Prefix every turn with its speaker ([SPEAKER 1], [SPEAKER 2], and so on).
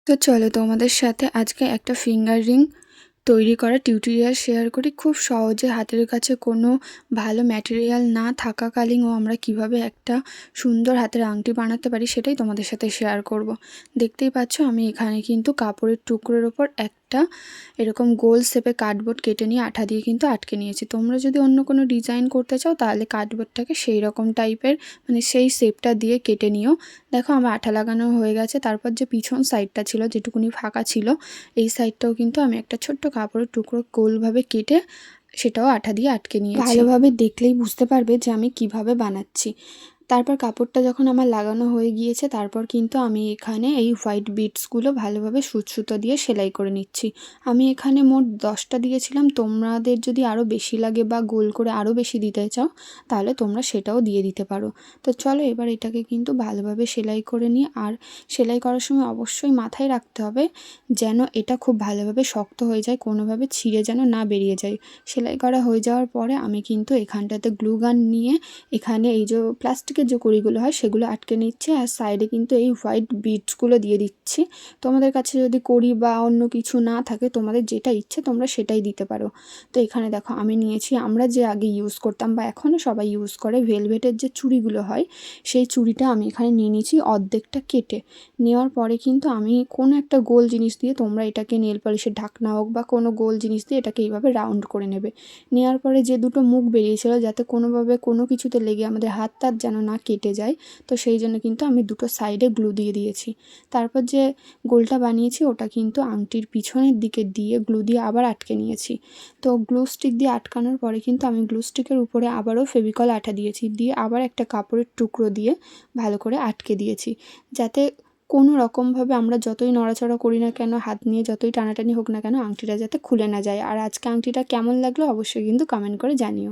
[SPEAKER 1] তো চলো তোমাদের সাথে আজকে একটা ফিঙ্গার রিং তৈরি করা টিউটোরিয়াল শেয়ার করি। খুব সহজে হাতের কাছে কোনো ভালো ম্যাটেরিয়াল না থাকাকালীনও আমরা কিভাবে একটা সুন্দর হাতের আংটি বানাতে পারি সেটাই তোমাদের সাথে শেয়ার করব। দেখতেই পাচ্ছ আমি এখানে কিন্তু কাপড়ের টুকরোর ওপর একটা এরকম গোল শেপে কার্ডবোর্ড কেটে নিয়ে আঠা দিয়ে কিন্তু আটকে নিয়েছি। তোমরা যদি অন্য কোনো ডিজাইন করতে চাও তাহলে কার্ডবোর্ডটাকে সেই রকম টাইপের সেই শেপটা দিয়ে কেটে নিও। দেখো আমার আঠা লাগানো হয়ে গেছে। তারপর যে পিছন সাইডটা ছিল যেটুকুনি ফাঁকা ছিল এই সাইডটাও কিন্তু আমি একটা ছোট্ট কাপড়ের টুকরো গোলভাবে কেটে সেটাও আঠা দিয়ে আটকে নিয়েছি। ভালোভাবে দেখলেই বুঝতে পারবে যে আমি কিভাবে বানাচ্ছি। তারপর কাপড়টা যখন আমার লাগানো হয়ে গিয়েছে তারপর কিন্তু আমি এখানে এই হোয়াইট বিটসগুলো ভালোভাবে সুতো দিয়ে সেলাই করে নিচ্ছি। আমি এখানে মোট 10টা দিয়েছিলাম। তোমাদের যদি আরও বেশি লাগে বা গোল করে আরও বেশি দিতে চাও তাহলে তোমরা সেটাও দিয়ে দিতে পারো। তো চলো এবার এটাকে কিন্তু ভালোভাবে সেলাই করে নিই। আর সেলাই করার সময় অবশ্যই মাথায় রাখতে হবে যেন এটা খুব ভালোভাবে শক্ত হয়ে যায়, কোনোভাবে ছিঁড়ে যেন না বেরিয়ে যায়। সেলাই করা হয়ে যাওয়ার পরে আমি কিন্তু এখানটাতে গ্লু গান নিয়ে এখানে এই যে প্লাস্টিকের যে কড়িগুলো হয় সেগুলো আটকে নিচ্ছি। আর সাইডে কিন্তু এই হোয়াইট বিটসগুলো দিয়ে দিচ্ছি। তোমাদের কাছে যদি কড়ি বা অন্য কিছু না থাকে তোমাদের যেটা ইচ্ছে তোমরা সেটাই দিতে পারো। তো এখানে দেখো আমি নিয়েছি আমরা যে আগে ইউজ করতাম বা এখনও সবাই ইউজ করে ভেলভেটের যে চুড়িগুলো হয় সেই চুড়িটা আমি এখানে নিয়ে নিয়েছি অর্ধেকটা কেটে। নেওয়ার পরে কিন্তু আমি কোনো একটা গোল জিনিস দিয়ে, তোমরা এটাকে নেল পলিশের ঢাকনা হোক বা কোনো গোল জিনিস দিয়ে এটাকে এইভাবে রাউন্ড করে নেবে। নেওয়ার পরে যে দুটো মুখ বেরিয়েছিল যাতে কোনোভাবে কোনো কিছুতে লেগে আমাদের হাত যেন না কেটে যায়, তো সেই জন্য কিন্তু আমি দুটো সাইডে গ্লু দিয়ে দিয়েছি। তারপর যে গোলটা বানিয়েছি ওটা কিন্তু আংটির পিছনের দিকে দিয়ে গ্লু দিয়ে আবার আটকে নিয়েছি। তো গ্লু স্টিক দিয়ে আটকানোর পরে কিন্তু আমি গ্লু স্টিকের উপরে আবারও ফেভিকল আঠা দিয়েছি, দিয়ে আবার একটা কাপড়ের টুকরো দিয়ে ভালো করে আটকে দিয়েছি যাতে কোনো রকমভাবে আমরা যতই নড়াচড়া করি না কেন, হাত নিয়ে যতই টানাটানি হোক না কেন আংটিটা যাতে খুলে না যায়। আর আজকে আংটিটা কেমন লাগলো অবশ্যই কিন্তু কমেন্ট করে জানিও।